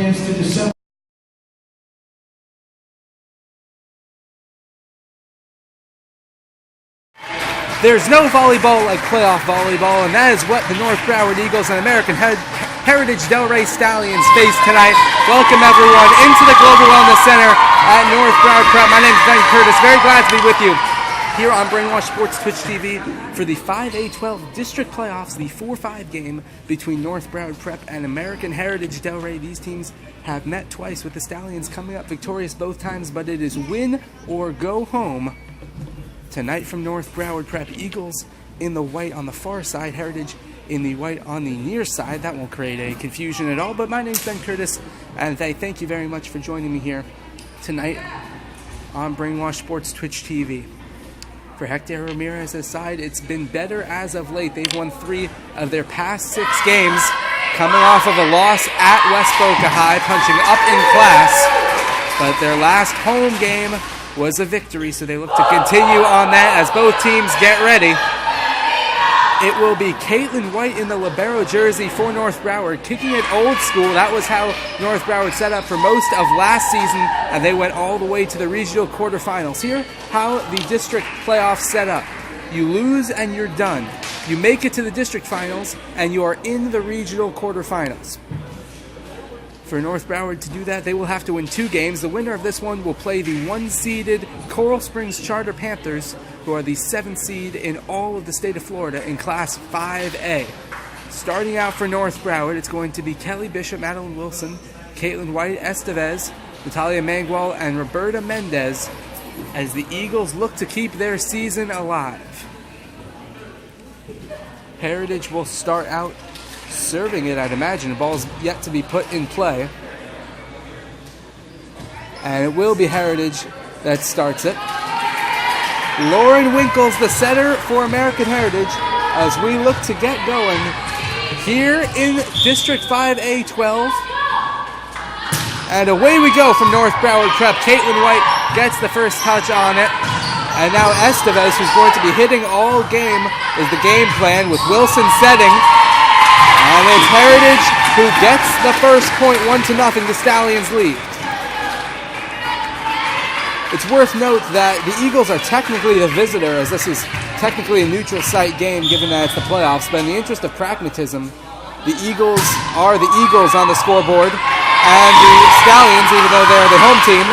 advance to December. There's no volleyball like playoff volleyball, and that is what the North Broward Eagles and American Heritage-Delray Stallions face tonight. Welcome everyone into the Global Wellness Center at North Broward Prep. My name is Ben Curtis. Very glad to be with you here on Brainwash Sports Twitch TV for the 5A12 District Playoffs, the 4-5 game between North Broward Prep and American Heritage-Delray. These teams have met twice, with the Stallions coming up victorious both times, but it is win or go home tonight from North Broward Prep. Eagles in the white on the far side, Heritage in the white on the near side. That won't create a confusion at all, but my name's Ben Curtis, and I thank you very much for joining me here tonight on Brainwash Sports Twitch TV. For Hector Ramirez's side, it's been better as of late. They've won 3 of their past 6 games, coming off of a loss at West Boca High, punching up in class, but their last home game was a victory, so they look to continue on that as both teams get ready. It will be Caitlin White in the libero jersey for North Broward, kicking it old school. That was how North Broward set up for most of last season, and they went all the way to the regional quarterfinals. Here, how the district playoffs set up. You lose and you're done. You make it to the district finals, and you are in the regional quarterfinals. For North Broward to do that, they will have to win 2 games. The winner of this one will play the 1-seeded Coral Springs Charter Panthers, who are the 7th seed in all of the state of Florida in Class 5A. Starting out for North Broward, it's going to be Kelly Bishop, Madeline Wilson, Caitlin White, Estevez, Natalia Mangual, and Roberta Mendez as the Eagles look to keep their season alive. Heritage will start out serving it, I'd imagine. The ball's yet to be put in play. And it will be Heritage that starts it. Lauren Winkles, the setter for American Heritage, as we look to get going here in District 5A12. And away we go from North Broward Prep. Caitlin White gets the first touch on it. And now Estevez, who's going to be hitting all game, is the game plan with Wilson setting. And it's Heritage who gets the first point, 1-0, the Stallions lead. It's worth note that the Eagles are technically the visitor, as this is technically a neutral site game given that it's the playoffs, but in the interest of pragmatism, the Eagles are the Eagles on the scoreboard, and the Stallions, even though they're the home team,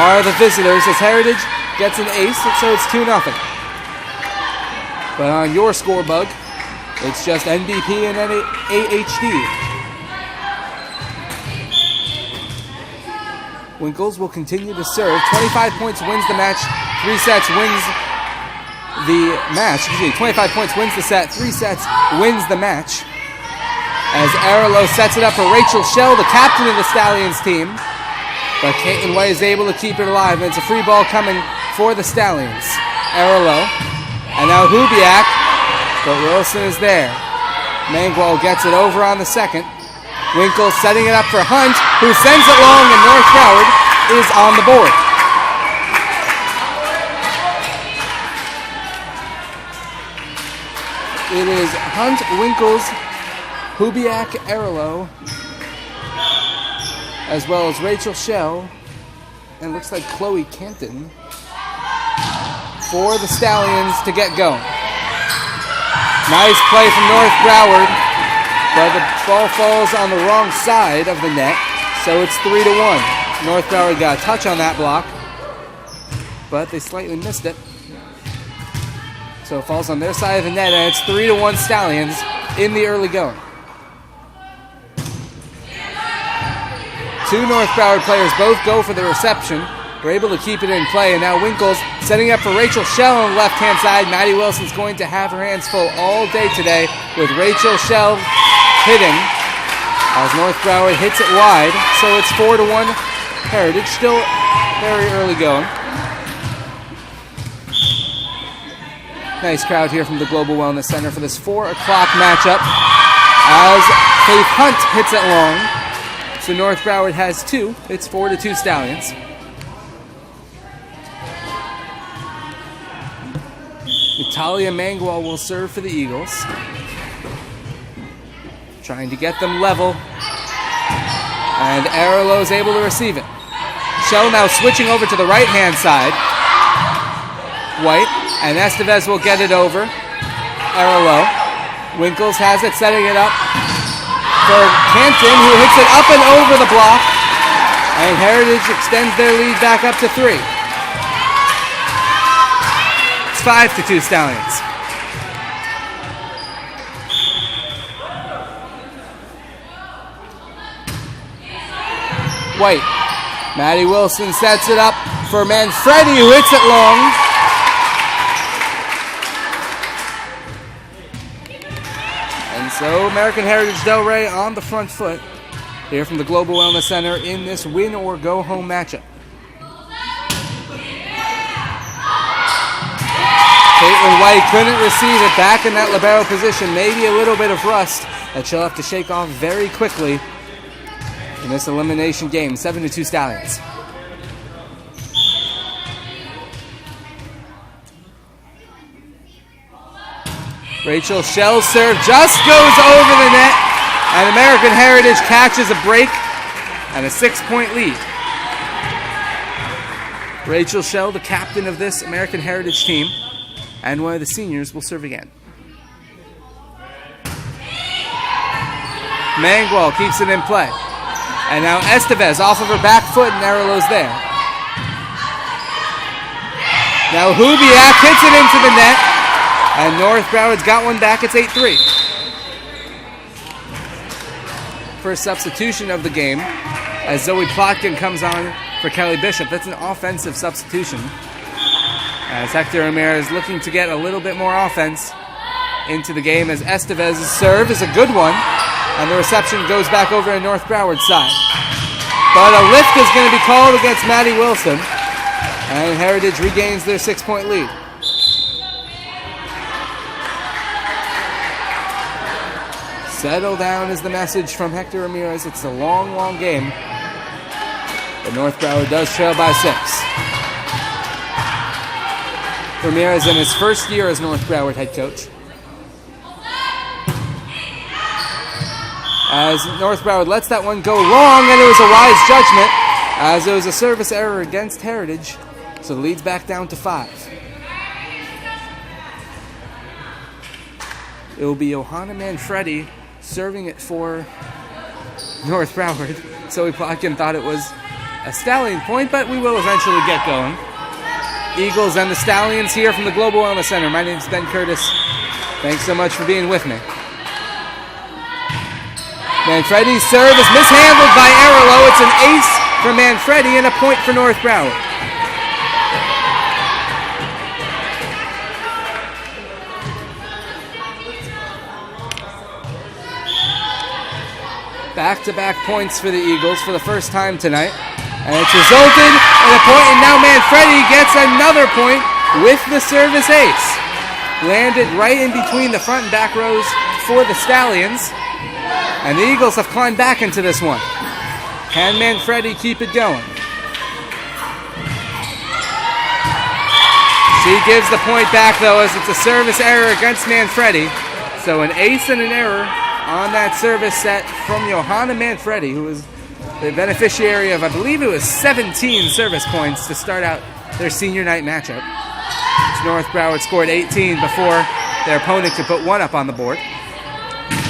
are the visitors, as Heritage gets an ace, so it's 2-0. But on your scorebug, it's just NBP and AHD. Winkles will continue to serve. 25 points wins the match. 3 sets wins the match. 25 points wins the set. 3 sets wins the match. As Arilo sets it up for Rachel Shell, the captain of the Stallions team. But Caitlin White is able to keep it alive. And it's a free ball coming for the Stallions. Arilo. And now Hubiak. But Wilson is there. Mangual gets it over on the second. Winkles setting it up for Hunt, who sends it long, and North Broward is on the board. It is Hunt, Winkles, Hubiak, Arilo, as well as Rachel Shell, and looks like Chloe Canton, for the Stallions to get going. Nice play from North Broward, but the ball falls on the wrong side of the net, so it's 3-1. North Broward got a touch on that block, but they slightly missed it. So it falls on their side of the net, and it's 3-1 Stallions in the early going. 2 North Broward players both go for the reception. We're able to keep it in play, and now Winkles setting up for Rachel Shell on the left-hand side. Maddie Wilson's going to have her hands full all day today with Rachel Shell hitting as North Broward hits it wide. So it's 4-1 Heritage, still very early going. Nice crowd here from the Global Wellness Center for this 4 o'clock matchup as Faith Hunt hits it long. So North Broward has 2. It's 4-2 Stallions. Natalia Mangual will serve for the Eagles. Trying to get them level. And Arlo is able to receive it. Shell now switching over to the right-hand side. White, and Estevez will get it over. Arlo. Winkles has it, setting it up for Hampton, who hits it up and over the block. And Heritage extends their lead back up to 3. It's 5-2 Stallions. White. Maddie Wilson sets it up for Manfredi, who hits it long. And so American Heritage-Delray on the front foot here from the Global Wellness Center in this win or go home matchup. Caitlin White couldn't receive it, back in that libero position. Maybe a little bit of rust that she'll have to shake off very quickly in this elimination game. 7-2 Stallions. Rachel Shell's serve just goes over the net, and American Heritage catches a break and a 6-point lead. Rachel Shell, the captain of this American Heritage team, and one of the seniors, will serve again. Mangual keeps it in play. And now Estevez off of her back foot, and Arlo's there. Now Hubiak hits it into the net, and North Broward's got one back. It's 8-3. First substitution of the game as Zoe Plotkin comes on for Kelly Bishop. That's an offensive substitution, as Hector Ramirez is looking to get a little bit more offense into the game, as Estevez's serve is a good one, and the reception goes back over to North Broward's side. But a lift is going to be called against Maddie Wilson, and Heritage regains their 6-point lead. Settle down is the message from Hector Ramirez. It's a long, long game, but North Broward does trail by 6. Ramirez in his first year as North Broward head coach. As North Broward lets that one go long, and it was a wise judgment, as it was a service error against Heritage, so the lead's back down to 5. It will be Johanna Manfredi serving it for North Broward. Zoe Plotkin thought it was a Stallion point, but we will eventually get going. Eagles and the Stallions here from the Global Wellness Center. My name is Ben Curtis. Thanks so much for being with me. Manfredi's serve is mishandled by Arlo. It's an ace for Manfredi and a point for North Broward. Back-to-back points for the Eagles for the first time tonight. And it's resulted in a point, and now Manfredi gets another point with the service ace. Landed right in between the front and back rows for the Stallions. And the Eagles have climbed back into this one. Can Manfredi keep it going? She gives the point back, though, as it's a service error against Manfredi. So an ace and an error on that service set from Johanna Manfredi, who was the beneficiary of, I believe it was 17 service points to start out their senior night matchup. North Broward scored 18 before their opponent could put one up on the board.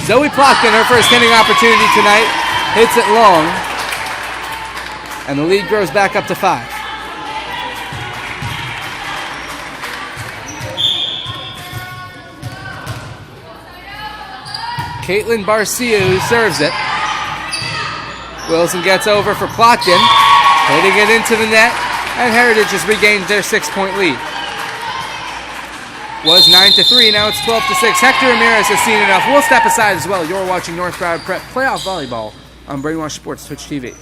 Zoe Plotkin, her first hitting opportunity tonight, hits it long, and the lead grows back up to 5. Caitlin Barcia serves it. Wilson gets over for Plotkin, hitting it into the net, and Heritage has regained their 6-point lead. Was 9-3, now it's 12-6. Hector Ramirez has seen enough. We'll step aside as well. You're watching North Broward Prep Playoff Volleyball on Brainwash Sports Twitch TV.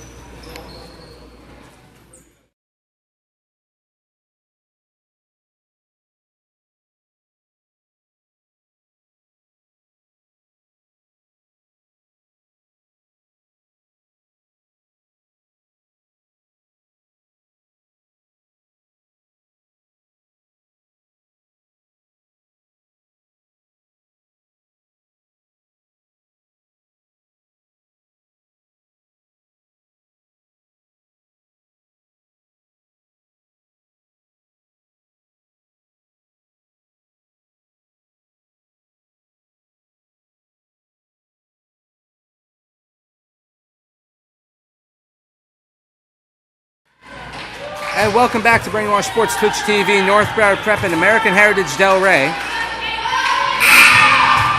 And welcome back to Brainwash Sports Twitch TV, North Broward Prep and American Heritage-Delray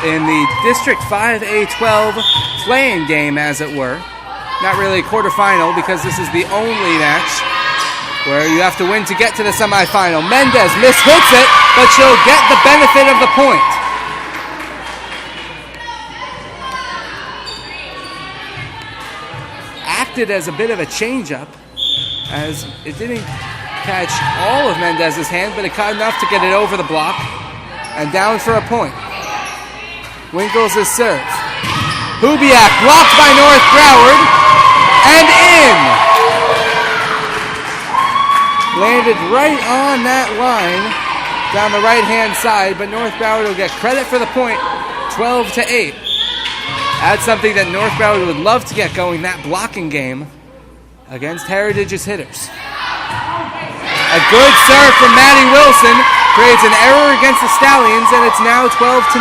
in the District 5A12 playing game, as it were. Not really a quarterfinal because this is the only match where you have to win to get to the semifinal. Mendez mishits it, but she'll get the benefit of the point. Acted as a bit of a change-up, as it didn't catch all of Mendez's hand, but it caught enough to get it over the block and down for a point. Winkles' serve. Hubiak blocked by North Broward and in. Landed right on that line down the right-hand side, but North Broward will get credit for the point, 12-8. That's something that North Broward would love to get going, that blocking game against Heritage's hitters. A good serve from Maddie Wilson creates an error against the Stallions, and it's now 12-9.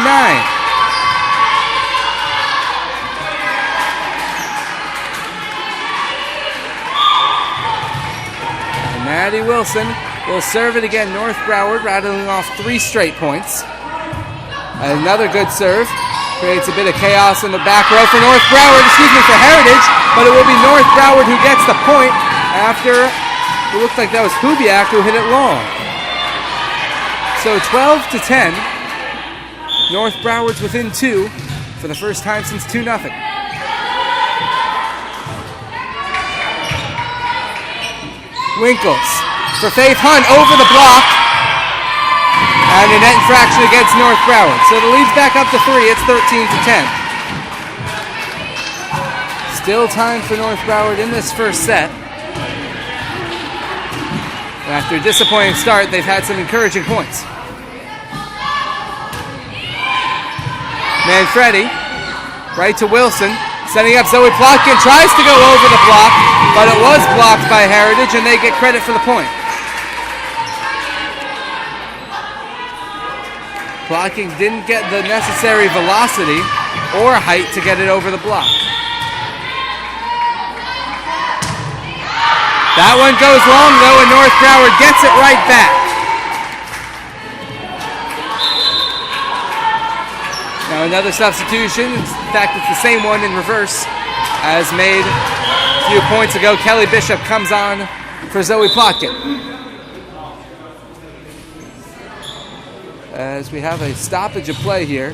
Maddie Wilson will serve it again. North Broward rattling off 3 straight points. Another good serve. Creates a bit of chaos in the back row for North Broward, for Heritage, but it will be North Broward who gets the point after it looked like that was Hubiak who hit it long. So 12-10. North Broward's within 2 for the first time since 2-0. Winkles for Faith Hunt over the block. And a net infraction against North Broward. So the lead's back up to 3. It's 13-10. Still time for North Broward in this first set. After a disappointing start, they've had some encouraging points. Manfredi, right to Wilson. Setting up Zoe Plotkin, tries to go over the block, but it was blocked by Heritage, and they get credit for the point. Plotkin didn't get the necessary velocity or height to get it over the block. That one goes long, though, and North Broward gets it right back. Now another substitution. In fact, it's the same one in reverse as made a few points ago. Kelly Bishop comes on for Zoe Plotkin. As we have a stoppage of play here,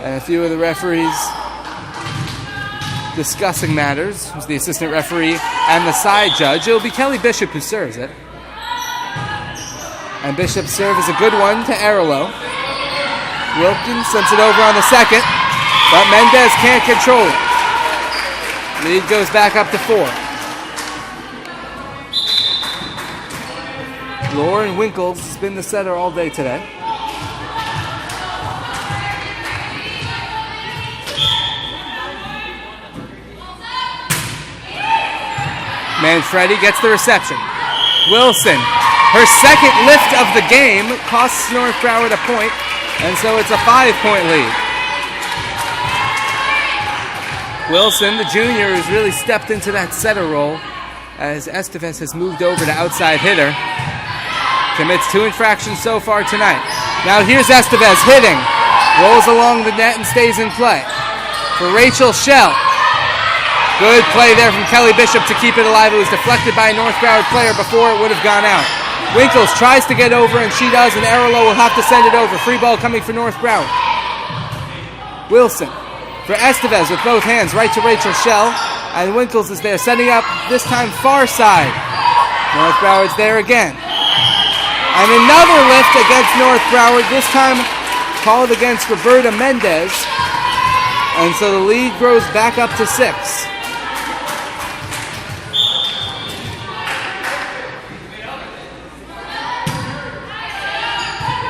and a few of the referees discussing matters. It's the assistant referee and the side judge. It'll be Kelly Bishop who serves it. And Bishop's serve is a good one to Arilo. Wilkins sends it over on the second, but Mendez can't control it. Lead goes back up to 4. Lauren Winkles has been the setter all day today. Manfredi gets the reception. Wilson, her second lift of the game, costs North Broward a point. And so it's a 5-point lead. Wilson, the junior, has really stepped into that setter role as Estevez has moved over to outside hitter. Commits 2 infractions so far tonight. Now here's Estevez hitting. Rolls along the net and stays in play. For Rachel Schell. Good play there from Kelly Bishop to keep it alive. It was deflected by a North Broward player before it would have gone out. Winkles tries to get over, and she does, and Arilo will have to send it over. Free ball coming for North Broward. Wilson for Estevez with both hands, right to Rachel Schell, and Winkles is there, setting up, this time far side. North Broward's there again. And another lift against North Broward, this time called against Roberta Mendez, and so the lead grows back up to 6.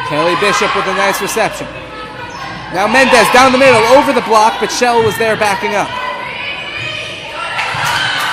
Kelly Bishop with a nice reception. Now Mendez down the middle, over the block, but Schell was there backing up.